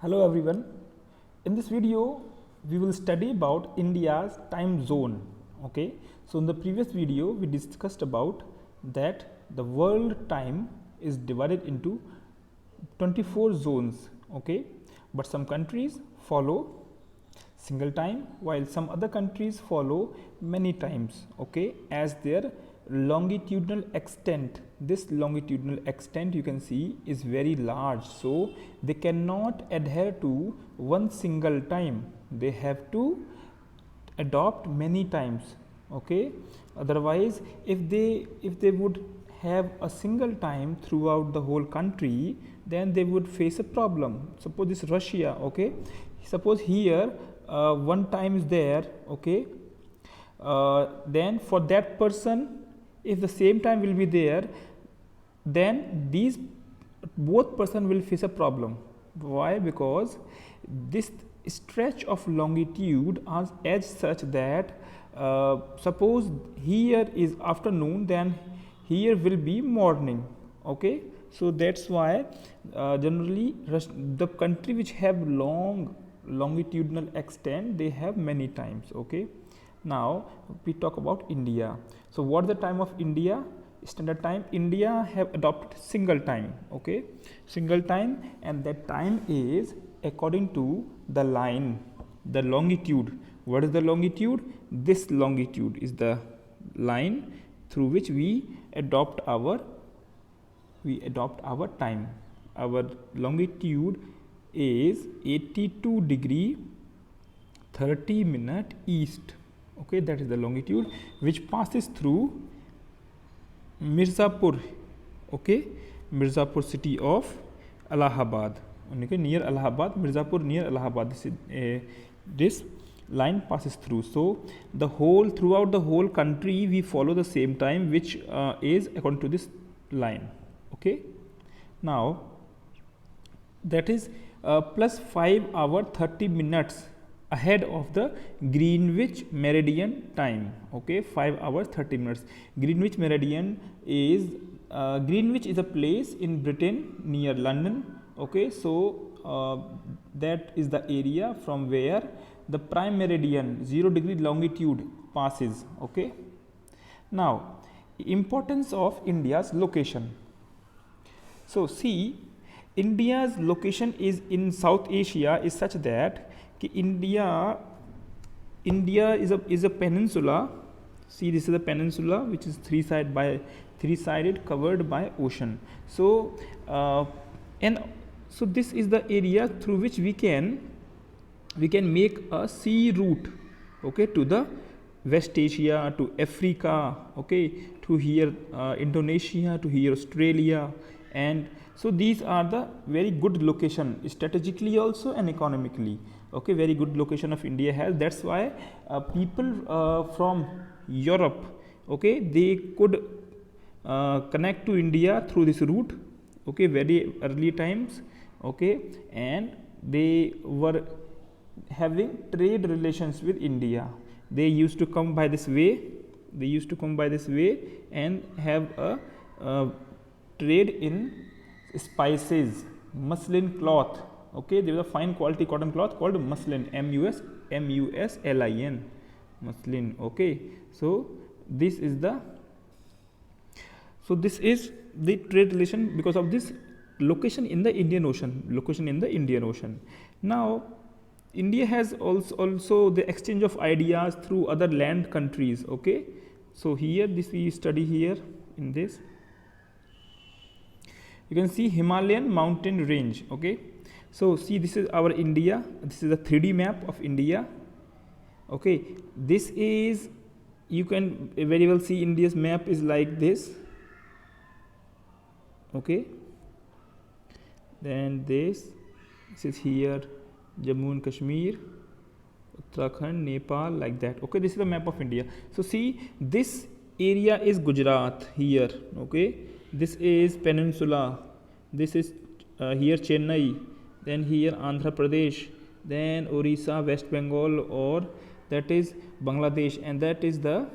Hello everyone. In this video, we will study about India's time zone. Okay. So in the previous video, we discussed about that the world time is divided into 24 zones. Okay. But some countries follow single time while some other countries follow many times. Okay. As their longitudinal extent, this longitudinal extent you can see is very large, so they cannot adhere to one single time, they have to adopt many times. Okay, otherwise if they would have a single time throughout the whole country, then they would face a problem. Suppose this Russia. Okay, suppose here one time is there. Okay, then for that person, if the same time will be there, then these both person will face a problem. Why? Because this stretch of longitude is as such that suppose here is afternoon, then here will be morning. Okay, so that's why generally the country which have long longitudinal extent, they have many times. Okay, now we talk about India. So what is the time of India? Standard time. India have adopted single time. Okay, single time, and that time is according to the line, the longitude. What is the longitude? This longitude is the line through which we adopt our time. Our longitude is 82 degree 30 minute east. Okay, that is the longitude which passes through Mirzapur. Okay, Mirzapur city of Allahabad. Okay, near Allahabad, Mirzapur near Allahabad. This line passes through. So throughout the whole country, we follow the same time, which is according to this line. Okay, now that is plus 5 hour 30 minutes ahead of the Greenwich Meridian time. Okay, 5 hours 30 minutes. Greenwich Meridian is Greenwich is a place in Britain near London. Okay, so that is the area from where the prime meridian 0 degree longitude passes. Okay, now importance of India's location. So see, India's location is in South Asia is such that India is a peninsula. See, this is a peninsula which is three sided covered by ocean. So and so this is the area through which we can make a sea route. Okay, to the West Asia, to Africa. Okay, to here Indonesia, to here Australia. And so these are the very good location strategically also and economically. Okay, very good location of India has. That's why people from Europe, okay, they could connect to India through this route. Okay, very early times. Okay, and they were having trade relations with India. They used to come by this way. And have a trade in spices, muslin cloth. Okay, there is a fine quality cotton cloth called muslin, muslin, muslin. Okay, so this is the trade relation because of this location in the Indian Ocean. Now India has also the exchange of ideas through other land countries. Okay, so here this we study here in this. You can see Himalayan mountain range. Okay, so see, this is our India. This is a 3D map of India. Okay, this is, you can very well see India's map is like this. Okay, then this is here Jammu and Kashmir, Uttarakhand, Nepal, like that. Okay, this is the map of India. So see, this area is Gujarat here. Okay, this is peninsula. This is here Chennai. Then here Andhra Pradesh. Then Orissa, West Bengal, or that is Bangladesh, and that is the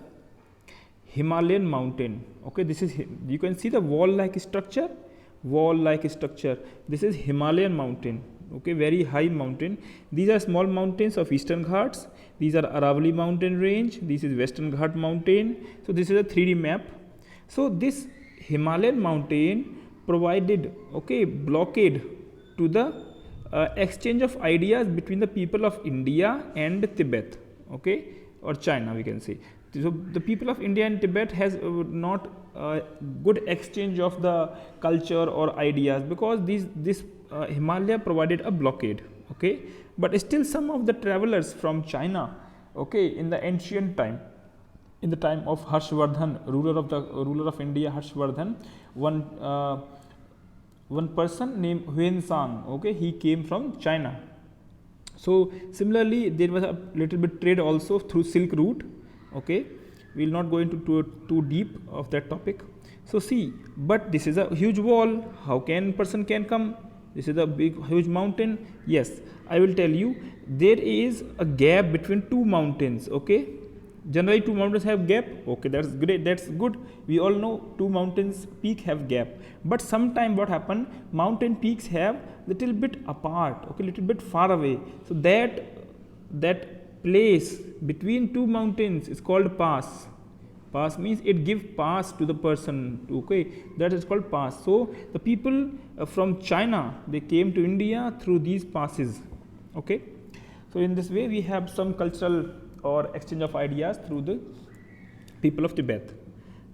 Himalayan mountain. Okay, this is, you can see the wall like structure. This is Himalayan mountain. okay, very high mountain. These are small mountains of Eastern Ghats. These are Aravalli mountain range. This is Western Ghat mountain. So this is a 3D map. So this Himalayan mountain provided, okay, blockade to the exchange of ideas between the people of India and Tibet, okay, or China, we can say. So the people of India and Tibet has not good exchange of the culture or ideas, because this Himalaya provided a blockade, okay. But still some of the travelers from China, okay, in the ancient time, in the time of Harshvardhan, ruler of India, Harshvardhan, one person named Huensang, okay, he came from China. So similarly, there was a little bit trade also through Silk Route, okay. We will not go into too deep of that topic. So see, but this is a huge wall. How can person can come? This is a big huge mountain. Yes, I will tell you, there is a gap between two mountains, okay. Generally two mountains have gap, okay, that's great, that's good. We all know two mountains peak have gap, but sometime what happen, mountain peaks have little bit apart, okay, little bit far away. So that place between two mountains is called pass. Pass means it gives pass to the person, okay, that is called pass. So the people from China, they came to India through these passes, okay. So in this way we have some cultural or exchange of ideas through the people of Tibet.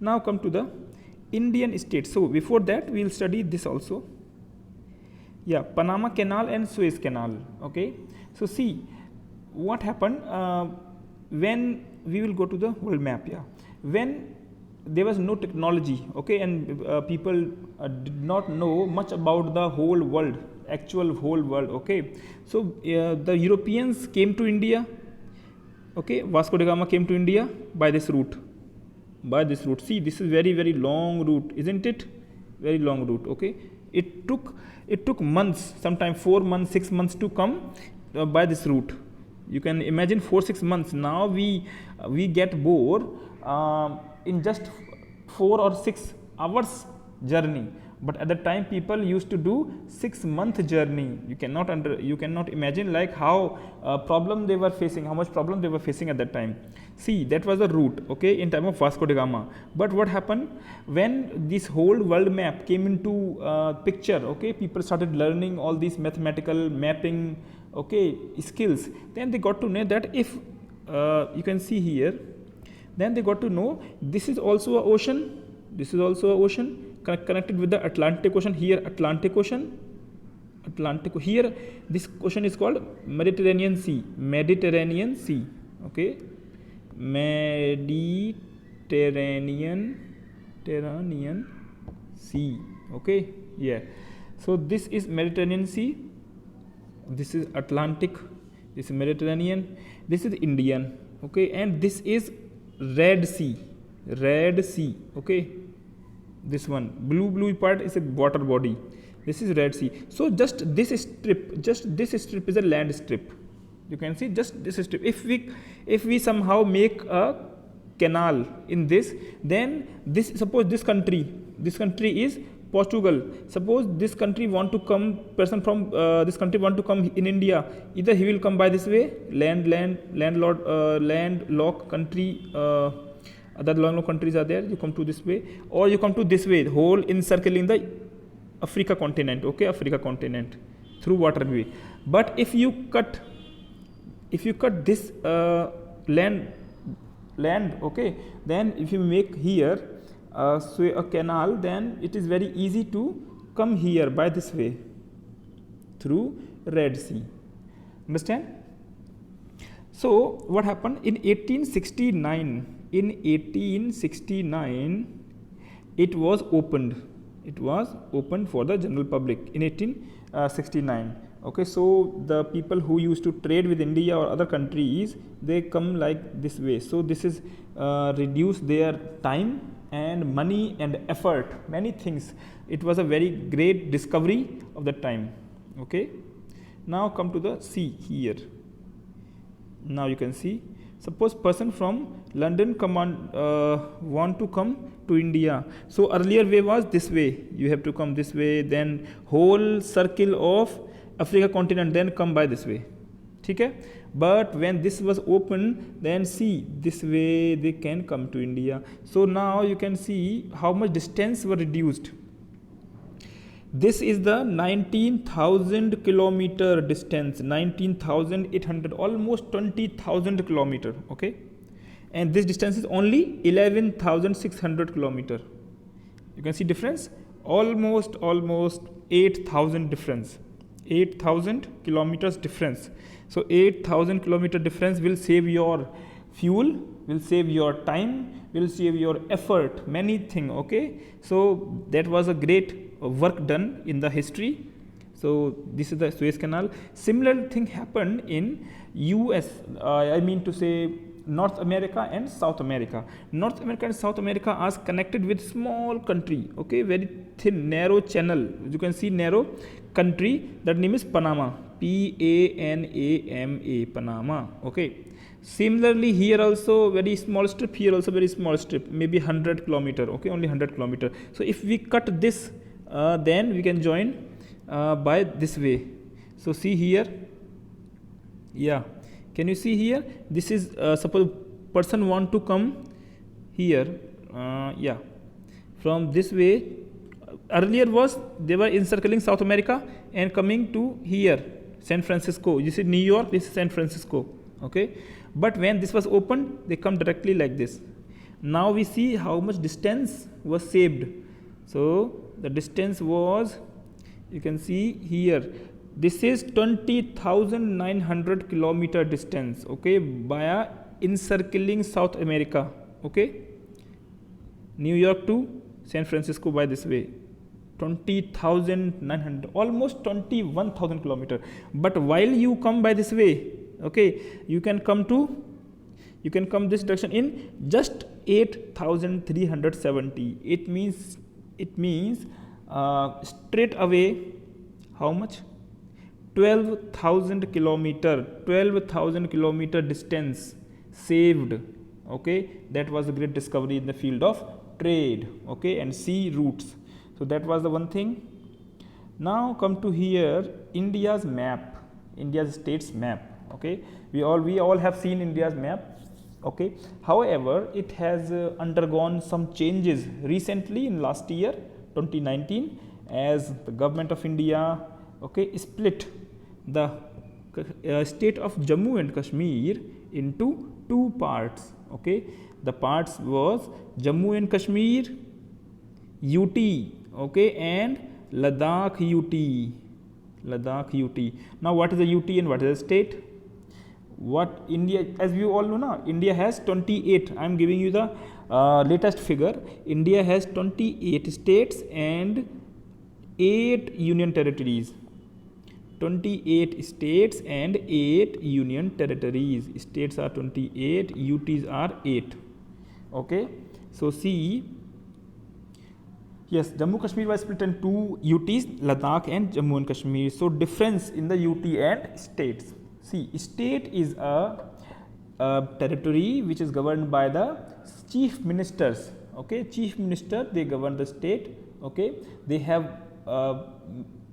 Now come to the Indian states. So before that we will study this also. Yeah, Panama Canal and Suez Canal, okay. So see what happened when we will go to the world map. Yeah, when there was no technology, okay, and people did not know much about the whole world, actual whole world, okay. So the Europeans came to India, okay. Vasco da Gama came to India by this route. See, this is very long route, isn't it? Very long route, okay. It took months, sometimes 4 months, 6 months to come by this route. You can imagine 4-6 months. Now we get bored in just 4 or 6 hours journey, but at the time people used to do 6-month journey. You cannot imagine like how problem they were facing, how much problem they were facing at that time. See, that was the route, okay, in time of Vasco da Gama. But what happened when this whole world map came into picture, okay, people started learning all these mathematical mapping, okay, skills. Then they got to know that if you can see here, then they got to know this is also an ocean, this is also an ocean connected with the Atlantic Ocean. Here Atlantic Ocean, here this ocean is called Mediterranean Sea, okay, Mediterranean Sea, okay. Yeah, so this is Mediterranean Sea, this is Atlantic, this is Mediterranean, this is Indian, okay, and this is Red Sea, okay. This one blue part is a water body, this is Red Sea. So just this strip is a land strip. You can see just this strip. If we somehow make a canal in this, then this, suppose this country is Portugal. Suppose this country want to come, person from this country want to come in India, either he will come by this way, landlocked country, other landlocked countries are there, you come to this way, or you come to this way, whole encircling the Africa continent, okay, Africa continent through waterway. But if you cut this land, okay, then if you make here so a canal, then it is very easy to come here by this way through Red Sea. Understand? So what happened in 1869? In 1869, it was opened for the general public in 1869. Okay, so the people who used to trade with India or other countries, they come like this way. So this is reduce their time and money and effort, many things. It was a very great discovery of that time. Okay, now come to the sea here. Now you can see, suppose person from London want to come to India. So earlier way was this way, you have to come this way, then whole circle of Africa continent, then come by this way. Okay? But when this was open, then see this way they can come to India. So now you can see how much distance were reduced. This is the 19,000 kilometer distance, 19,800, almost 20,000 kilometer. Okay, and this distance is only 11,600 kilometer. You can see difference, almost 8,000 difference, 8,000 kilometers difference. So 8,000 kilometer difference will save your fuel, will save your time, will save your effort, many things. Okay, so that was a great work done in the history. So this is the Suez Canal. Similar thing happened in US, I mean to say North America and South America. North America and South America are connected with small country, okay, very thin narrow channel. You can see narrow country, that name is Panama, Panama, Panama. Okay, similarly here also very small strip, here also very small strip, maybe 100 kilometer. Okay, only 100 kilometer. So if we cut this, then we can join by this way. So see here, yeah, can you see here, this is suppose person want to come here, yeah, from this way. Earlier was they were encircling South America and coming to here, San Francisco. You see New York, this is San Francisco. Okay, but when this was opened, they come directly like this. Now we see how much distance was saved. So the distance was, you can see here, this is 20,900 kilometer distance. Okay, via encircling South America. Okay, New York to San Francisco by this way, 20,900, almost 21,000 kilometer. But while you come by this way, okay, you can come this direction in just 8,370. It means straight away how much? 12,000 kilometer distance saved. Okay, that was a great discovery in the field of trade, okay, and sea routes. So that was the one thing. Now come to here, India's map, India's states map. Okay, we all have seen India's map. Okay, however, it has undergone some changes recently in last year 2019, as the government of India, okay, split the state of Jammu and Kashmir into two parts. Okay, the parts was Jammu and Kashmir, UT, okay, and Ladakh UT. Now what is a UT and what is a state? What India, as you all know now, India has 28. I am giving you the latest figure. India has 28 states and 8 union territories. 28 states and 8 union territories. States are 28, UTs are 8. Okay, so see, yes, Jammu Kashmir was split in two UTs, Ladakh and Jammu and Kashmir. So difference in the UT and states. See, state is a territory which is governed by the chief ministers. Okay, chief minister, they govern the state. Okay, they have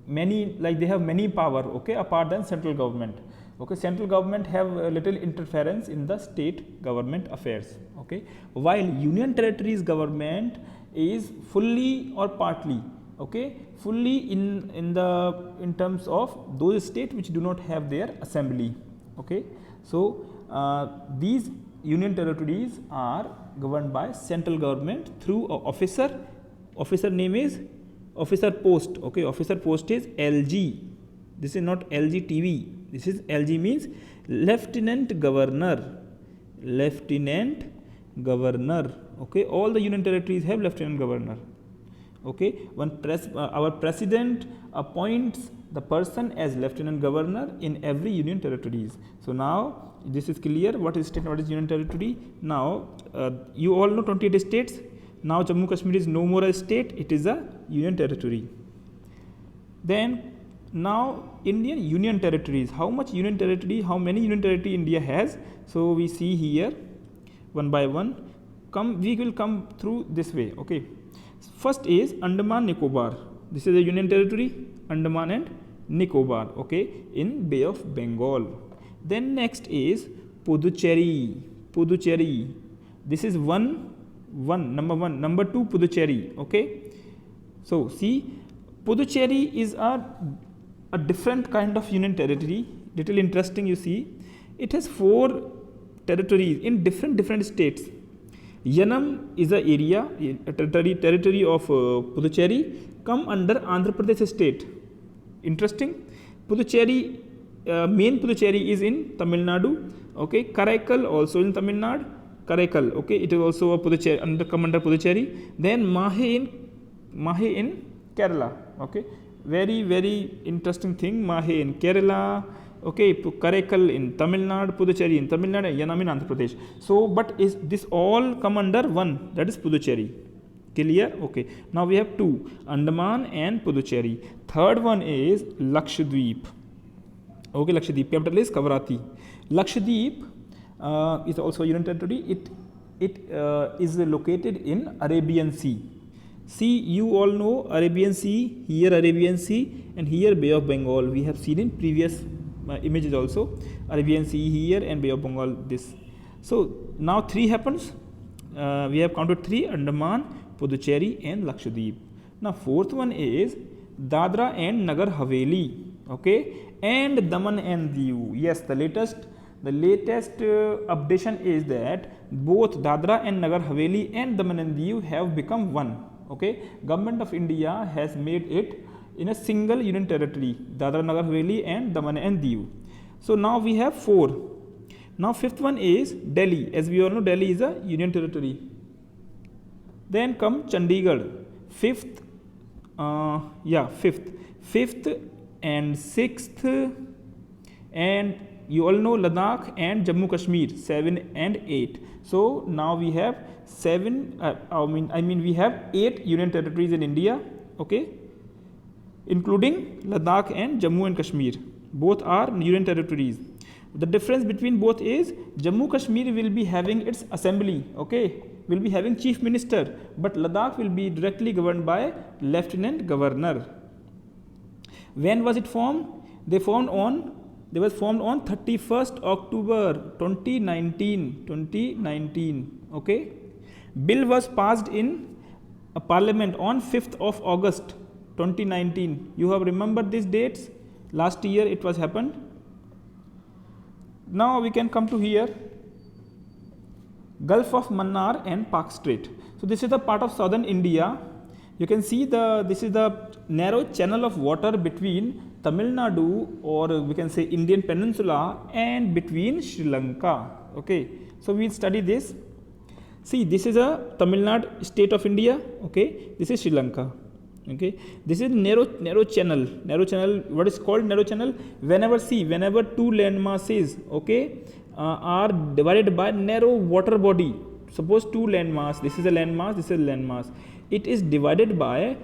many power. Okay, apart than central government. Okay, central government have a little interference in the state government affairs. Okay, while union territories government is fully or partly, okay, fully in terms of those states which do not have their assembly. Okay, so these union territories are governed by central government through a officer name is officer post. Okay, officer post is LG. This is not LGTV. This is LG, means lieutenant governor. Okay, all the union territories have lieutenant governor. Okay, our president appoints the person as lieutenant governor in every union territories. So now this is clear what is state and what is union territory. Now you all know 28 states. Now Jammu Kashmir is no more a state, it is a union territory. Then now Indian union territories, how many union territory India has? So we see here one by one. We will come through this way. Okay, first is Andaman Nicobar. This is a union territory, Andaman and Nicobar, okay, in Bay of Bengal. Then next is Puducherry. This is number one. Number two, Puducherry, okay. So see, Puducherry is a different kind of union territory. Little interesting, you see, it has 4 territories in different states. Yanam is a area, a territory of Puducherry come under Andhra Pradesh state. Interesting. Puducherry, main Puducherry is in Tamil Nadu, okay. Karaikal also in Tamil Nadu, Karaikal, okay, it is also a Puducherry, come under Puducherry. Then Mahe in Kerala, okay, very interesting thing. Mahe in Kerala, okay, Karaikal in Tamil Nadu, Puducherry in Tamil Nadu, Yanam in Andhra Pradesh. So but is this all come under one, that is Puducherry. Clear? Okay, now we have 2, Andaman and Puducherry. Third one is Lakshadweep, okay. Lakshadweep, capital is Kavarati. Lakshadweep is also a union territory. It is located in Arabian Sea. See, you all know Arabian Sea, here Arabian Sea, and here Bay of Bengal. We have seen in previous images also, Arabian Sea here and Bay of Bengal this. So now 3 happens. We have counted 3, Andaman, Puducherry and Lakshadweep. Now 4th one is Dadra and Nagar Haveli, okay, and Daman and Diu. Yes, the latest updation is that both Dadra and Nagar Haveli and Daman and Diu have become one, okay. Government of India has made it in a single union territory, Dadra Nagar Haveli and Daman and Diu. So now we have 4. Now 5th one is Delhi. As we all know, Delhi is a union territory. Then come Chandigarh. 5th and 6th, and you all know Ladakh and Jammu Kashmir, 7 and 8. So now we have 7, we have 8 union territories in India, okay, including Ladakh and Jammu and Kashmir. Both are union territories. The difference between both is Jammu Kashmir will be having its assembly, okay, will be having chief minister, but Ladakh will be directly governed by lieutenant governor. When was it formed? They was formed on 31st October 2019, okay. Bill was passed in a parliament on 5th of August 2019. You have remembered these dates? Last year it was happened. Now we can come to here, Gulf of Mannar and Pak Strait. So this is the part of southern India. You can see this is the narrow channel of water between Tamil Nadu, or we can say Indian Peninsula, and between Sri Lanka, okay. So we will study this. See, this is a Tamil Nadu state of India, okay. This is Sri Lanka, okay. This is narrow channel. What is called narrow channel? Whenever 2 land masses, okay, are divided by narrow water body. Suppose 2 land mass, this is a land mass, this is a land mass. It is divided by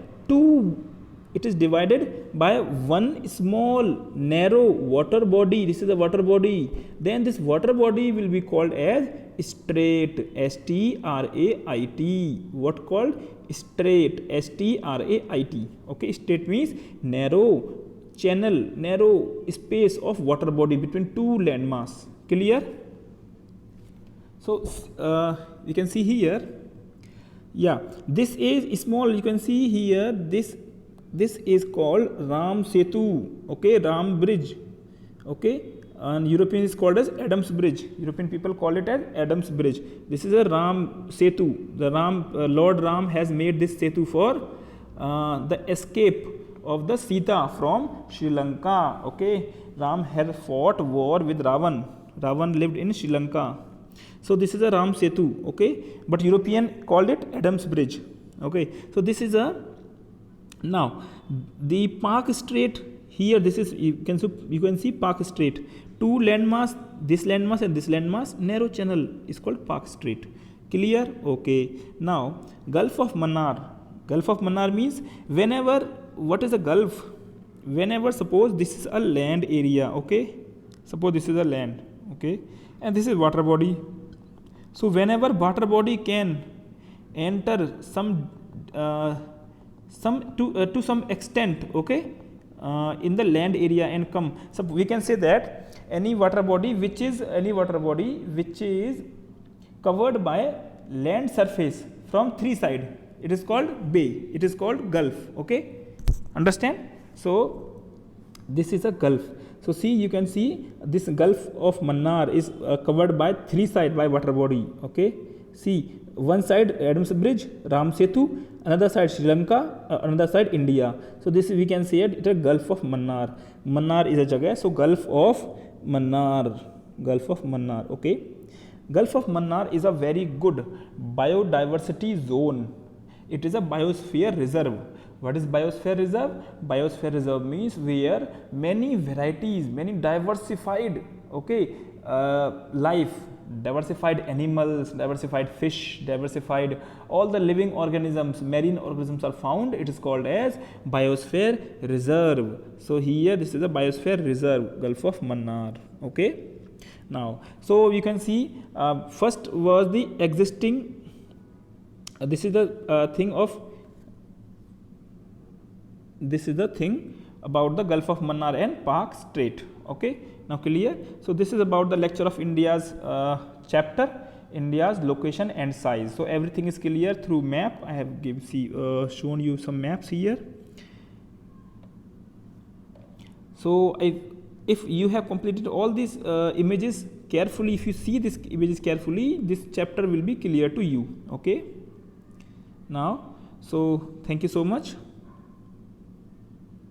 1 small narrow water body. This is a water body. Then this water body will be called as strait, S-T-R-A-I-T. What called? Strait, S-T-R-A-I-T. Okay, strait means narrow channel, narrow space of water body between 2 land mass. Clear? So you can see here, yeah, this is small. You can see here, this is called Ram Setu, okay, Ram Bridge, okay, and European is called as Adams Bridge. European people call it as Adams Bridge. This is a Ram Setu. The Lord Ram has made this Setu for the escape of the Sita from Sri Lanka, okay. Ram had fought war with Ravan. Ravan lived in Sri Lanka. So this is a Ram Setu, okay, but European called it Adams Bridge, okay. So this is a, now the Pak Strait here, this is, you can see Pak Strait, 2 landmass, this landmass and this landmass, narrow channel is called Pak Strait. Clear? Okay. Now Gulf of Mannar. Gulf of Mannar means whenever, what is a Gulf? Whenever, suppose this is a land area, okay, suppose this is a land, okay, and this is water body. So whenever water body can enter to some extent, okay, in the land area and come. So we can say that any water body which is covered by land surface from three side, it is called bay, it is called gulf. Okay, understand? So this is a gulf. So see, you can see this Gulf of Mannar is covered by three side by water body. Okay, see, one side Adams Bridge, Ram Setu, another side Sri Lanka, another side India. So this we can say it a Gulf of Mannar. Mannar is a jagah, so Gulf of Mannar, Gulf of Mannar. Okay, Gulf of Mannar is a very good biodiversity zone. It is a biosphere reserve. What is biosphere reserve? Biosphere reserve means where many varieties, many diversified, okay, life, diversified animals, diversified fish, diversified all the living organisms, marine organisms are found. It is called as biosphere reserve. So here this is a biosphere reserve, Gulf of Mannar. Okay. Now, so you can see first was the existing. This is the thing of. This is the thing about the Gulf of Mannar and Pak Strait. Okay, now clear? So this is about the lecture of India's chapter, India's location and size. So everything is clear through map. I have shown you some maps here. So if you have completed all these images carefully, if you see these images carefully, this chapter will be clear to you. Okay, now, so thank you so much.